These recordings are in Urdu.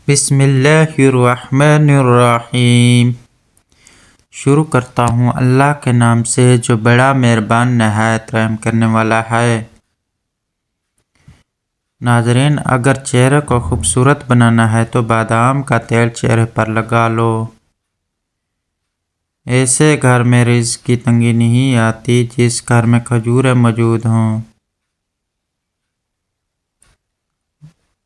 بسم اللہ الرحمن الرحیم۔ شروع کرتا ہوں اللہ کے نام سے جو بڑا مہربان نہایت رحم کرنے والا ہے۔ ناظرین، اگر چہرے کو خوبصورت بنانا ہے تو بادام کا تیل چہرے پر لگا لو۔ ایسے گھر میں رزق کی تنگی نہیں آتی جس گھر میں کھجوریں موجود ہوں۔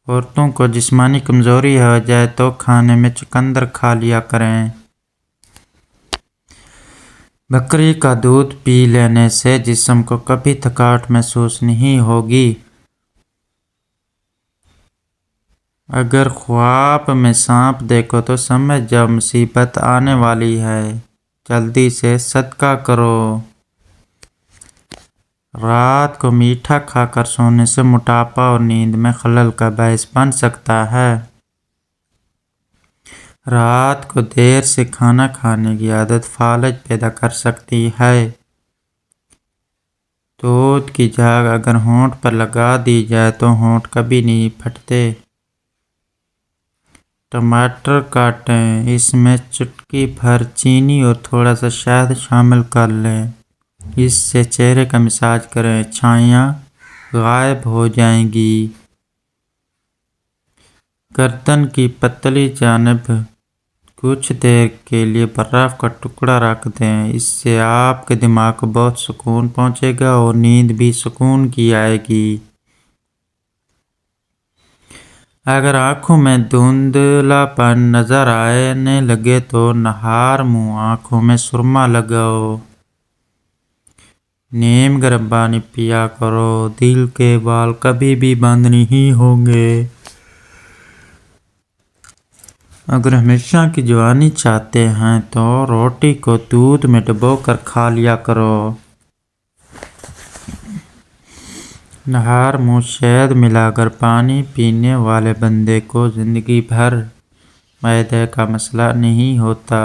عورتوں کو جسمانی کمزوری ہو جائے تو کھانے میں چقندر کھا لیا کریں۔ بکری کا دودھ پی لینے سے جسم کو کبھی تھکاوٹ محسوس نہیں ہوگی۔ اگر خواب میں سانپ دیکھو تو سمجھ جاؤ مصیبت آنے والی ہے، جلدی سے صدقہ کرو۔ رات کو میٹھا کھا کر سونے سے موٹاپا اور نیند میں خلل کا باعث بن سکتا ہے۔ رات کو دیر سے کھانا کھانے کی عادت فالج پیدا کر سکتی ہے۔ دودھ کی جھاگ اگر ہونٹ پر لگا دی جائے تو ہونٹ کبھی نہیں پھٹتے۔ ٹماٹر کاٹیں، اس میں چٹکی بھر چینی اور تھوڑا سا شہد شامل کر لیں۔ اس سے چہرے کا مساج کریں، چھائیاں غائب ہو جائیں گی۔ گردن کی پتلی جانب کچھ دیر کے لیے برف کا ٹکڑا رکھ دیں، اس سے آپ کے دماغ کو بہت سکون پہنچے گا اور نیند بھی سکون کی آئے گی۔ اگر آنکھوں میں دھندلا پن نظر آنے لگے تو نہار منہ آنکھوں میں سرما لگاؤ۔ نیم گرم پانی پیا کرو، دل کے بال کبھی بھی بند نہیں ہوں گے۔ اگر ہمیشہ کی جوانی چاہتے ہیں تو روٹی کو دودھ میں ڈبو کر کھا لیا کرو۔ نہار منہ شہد ملا کر پانی پینے والے بندے کو زندگی بھر معدے کا مسئلہ نہیں ہوتا۔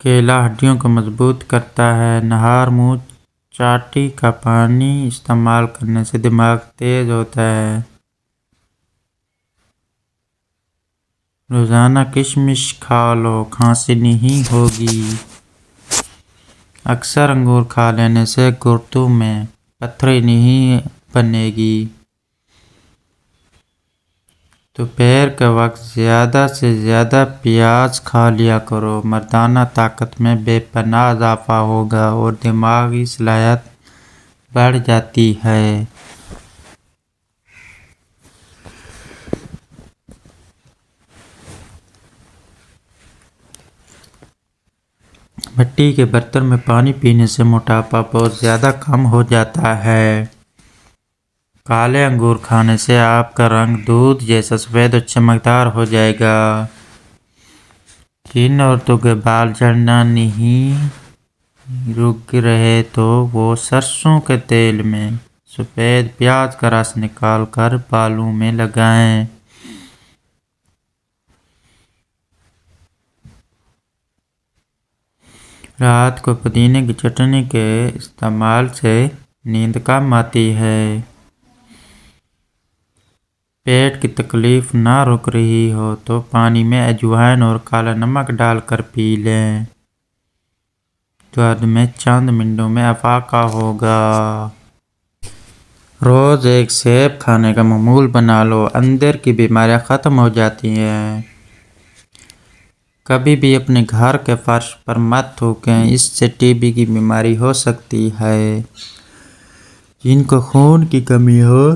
کیلا ہڈیوں کو مضبوط کرتا ہے۔ نہار منہ چاٹی کا پانی استعمال کرنے سے دماغ تیز ہوتا ہے۔ روزانہ کشمش کھا لو، کھانسی نہیں ہوگی۔ اکثر انگور کھا لینے سے گردوں میں پتھری نہیں بنے گی۔ دوپہر کے وقت زیادہ سے زیادہ پیاز کھا لیا کرو، مردانہ طاقت میں بے پناہ اضافہ ہوگا اور دماغی صلاحیت بڑھ جاتی ہے۔ مٹی کے برتن میں پانی پینے سے موٹاپا بہت زیادہ کم ہو جاتا ہے۔ کالے انگور کھانے سے آپ کا رنگ دودھ جیسا سفید اور چمکدار ہو جائے گا۔ جن عورتوں کے بال جھڑنا نہیں رک رہے تو وہ سرسوں کے تیل میں سفید پیاز کا رس نکال کر بالوں میں لگائیں۔ رات کو پودینے کی چٹنی کے استعمال سے نیند کم آتی ہے۔ پیٹ کی تکلیف نہ رک رہی ہو تو پانی میں اجوائن اور کالا نمک ڈال کر پی لیں، درد میں چند منٹوں میں افاقہ ہوگا۔ روز ایک سیب کھانے کا معمول بنا لو، اندر کی بیماریاں ختم ہو جاتی ہیں۔ کبھی بھی اپنے گھر کے فرش پر مت تھوکیں، اس سے ٹی بی کی بیماری ہو سکتی ہے۔ جن کو خون کی کمی ہو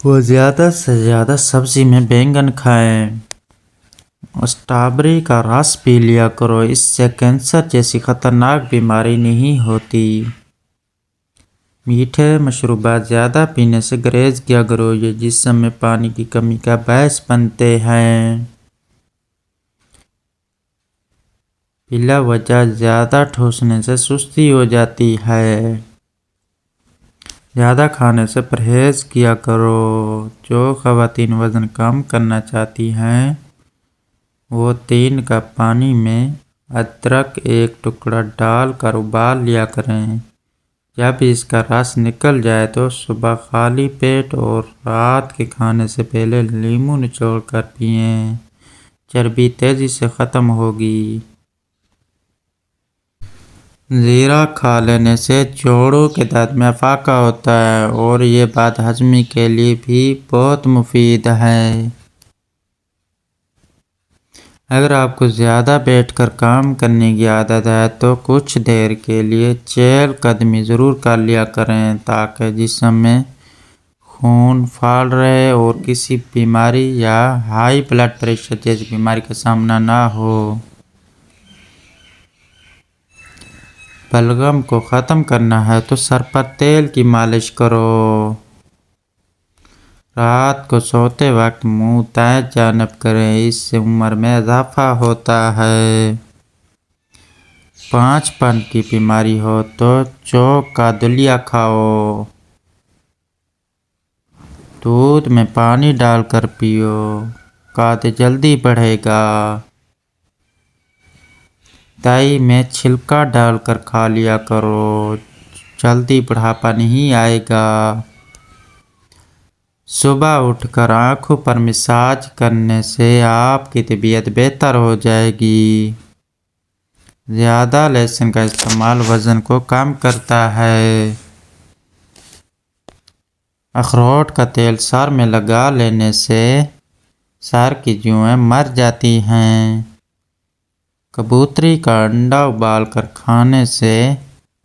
وہ زیادہ سے زیادہ سبزی میں بینگن کھائیں۔ اسٹرابیری کا رس پی لیا کرو، اس سے کینسر جیسی خطرناک بیماری نہیں ہوتی۔ میٹھے مشروبات زیادہ پینے سے گریز کیا کرو، یہ جسم میں پانی کی کمی کا باعث بنتے ہیں۔ بلا وجہ زیادہ ٹھوسنے سے سستی ہو جاتی ہے۔ زیادہ کھانے سے پرہیز کیا کرو۔ جو خواتین وزن کم کرنا چاہتی ہیں وہ 3 کپ پانی میں ادرک 1 ٹکڑا ڈال کر ابال لیا کریں۔ جب اس کا رس نکل جائے تو صبح خالی پیٹ اور رات کے کھانے سے پہلے لیموں نچوڑ کر پئیں، چربی تیزی سے ختم ہوگی۔ زیرہ کھا لینے سے جوڑوں کے درد میں افاقہ ہوتا ہے اور یہ بد ہضمی کے لیے بھی بہت مفید ہے۔ اگر آپ کو زیادہ بیٹھ کر کام کرنے کی عادت ہے تو کچھ دیر کے لیے چہل قدمی ضرور کر لیا کریں تاکہ جسم میں خون پھال رہے اور کسی بیماری یا ہائی بلڈ پریشر جیسی بیماری کا سامنا نہ ہو۔ بلغم کو ختم کرنا ہے تو سر پر تیل کی مالش کرو۔ رات کو سوتے وقت منہ دائیں جانب کریں، اس سے عمر میں اضافہ ہوتا ہے۔ 5 پن کی بیماری ہو تو چوک کا دلیا کھاؤ۔ دودھ میں پانی ڈال کر پیو، قد جلدی بڑھے گا۔ دہی میں چھلکا ڈال کر کھا لیا کرو، جلدی بڑھاپا نہیں آئے گا۔ صبح اٹھ کر آنکھوں پر مساج کرنے سے آپ کی طبیعت بہتر ہو جائے گی۔ زیادہ لہسن کا استعمال وزن کو کم کرتا ہے۔ اخروٹ کا تیل سر میں لگا لینے سے سر کی جوئیں مر جاتی ہیں۔ کبوتری کا انڈا ابال کر کھانے سے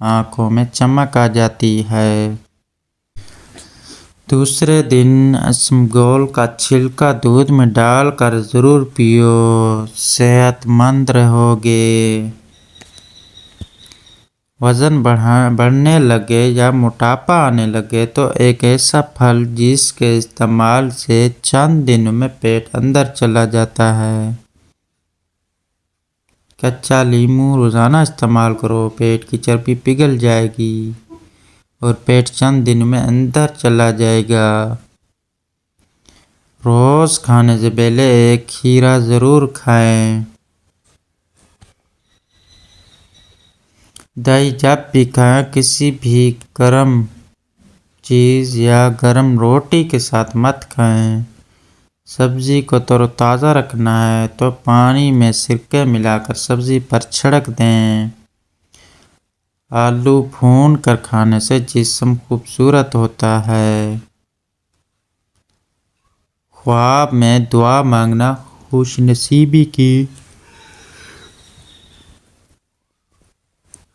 آنکھوں میں چمک آ جاتی ہے۔ دوسرے دن اسمگول کا چھلکا دودھ میں ڈال کر ضرور پیو، صحت مند رہو گے۔ وزن بڑھنے لگے یا موٹاپا آنے لگے تو ایک ایسا پھل جس کے استعمال سے چند دنوں میں پیٹ اندر چلا جاتا ہے۔ کچا لیموں روزانہ استعمال کرو، پیٹ کی چربی پگھل جائے گی اور پیٹ چند دنوں میں اندر چلا جائے گا۔ روز کھانے سے پہلے ایک کھیرا ضرور کھائیں۔ دہی جب بھی کھائیں کسی بھی گرم چیز یا گرم روٹی کے ساتھ مت کھائیں۔ سبزی کو تر و تازہ رکھنا ہے تو پانی میں سرکہ ملا کر سبزی پر چھڑک دیں۔ آلو بھون کر کھانے سے جسم خوبصورت ہوتا ہے۔ خواب میں دعا مانگنا خوش نصیبی کی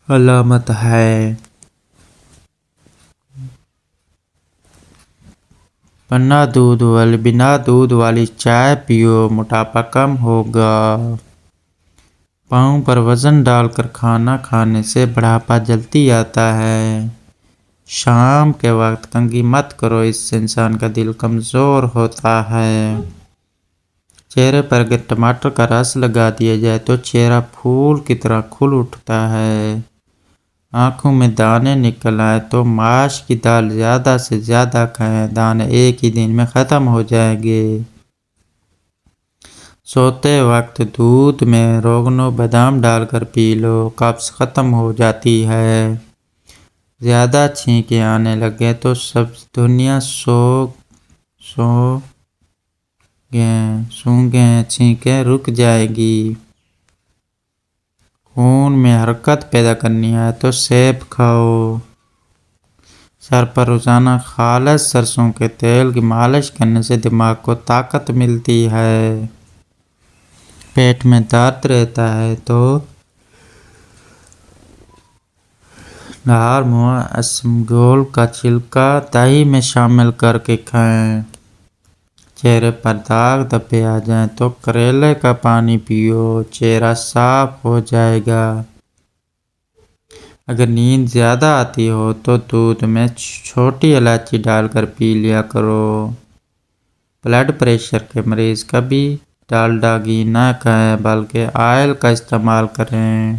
علامت ہے۔ بنا دودھ والی چائے پیو، موٹاپا کم ہوگا۔ پاؤں پر وزن ڈال کر کھانا کھانے سے بڑھاپا جلدی آتا ہے۔ شام کے وقت کنگھی مت کرو، اس سے انسان کا دل کمزور ہوتا ہے۔ چہرے پر اگر ٹماٹر کا رس لگا دیا جائے تو چہرہ پھول کی طرح کھل اٹھتا ہے۔ آنکھوں میں دانے نکل آئے تو ماش کی دال زیادہ سے زیادہ کھائیں، دانے ایک ہی دن میں ختم ہو جائیں گے۔ سوتے وقت دودھ میں روغن و بادام ڈال کر پی لو، قبض ختم ہو جاتی ہے۔ زیادہ چھینکیں آنے لگے تو سبز دھنیا سونگیں، چھینکیں رک جائے گی۔ خون میں حرکت پیدا کرنی ہے تو سیب کھاؤ۔ سر پر روزانہ خالص سرسوں کے تیل کی مالش کرنے سے دماغ کو طاقت ملتی ہے۔ پیٹ میں درد رہتا ہے تو نہار منہ اسمگول کا چھلکا دہی میں شامل کر کے کھائیں۔ چہرے پر داغ دھبے آ جائیں تو کریلے کا پانی پیو، چہرہ صاف ہو جائے گا۔ اگر نیند زیادہ آتی ہو تو دودھ میں چھوٹی الائچی ڈال کر پی لیا کرو۔ بلڈ پریشر کے مریض کبھی ڈالڈا گھی نہ کھائیں بلکہ آئل کا استعمال کریں۔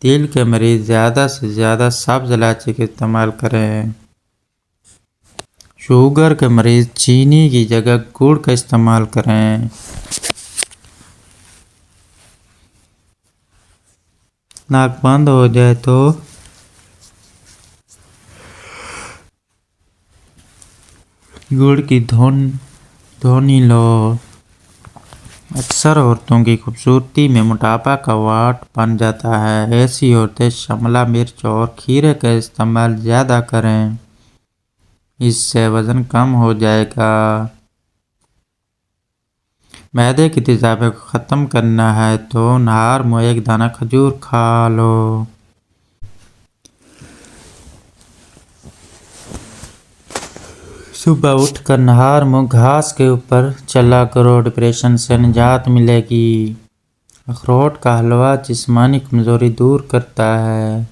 دل کے مریض زیادہ سے زیادہ سبز الائچی کا استعمال کریں۔ شوگر کے مریض چینی کی جگہ گڑ کا استعمال کریں۔ ناک بند ہو جائے تو گڑ کی دھونی لو۔ اکثر عورتوں کی خوبصورتی میں موٹاپا کا واٹ بن جاتا ہے۔ ایسی عورتیں شملہ مرچ اور کھیرے کا استعمال زیادہ کریں، اس سے وزن کم ہو جائے گا۔ معدے کی تیزابی کو ختم کرنا ہے تو نہار میں 1 دانہ کھجور کھا لو۔ صبح اٹھ کر نہار منہ گھاس کے اوپر چلا کرو، ڈپریشن سے نجات ملے گی۔ اخروٹ کا حلوہ جسمانی کمزوری دور کرتا ہے۔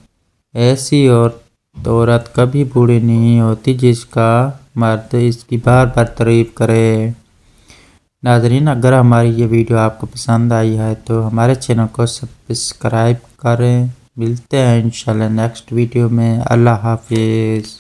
ایسی عورت کبھی بوڑھی نہیں ہوتی جس کا مرد اس کی بار بار تعریف کرے۔ ناظرین، اگر ہماری یہ ویڈیو آپ کو پسند آئی ہے تو ہمارے چینل کو سبسکرائب کریں۔ ملتے ہیں انشاءاللہ نیکسٹ ویڈیو میں۔ اللہ حافظ۔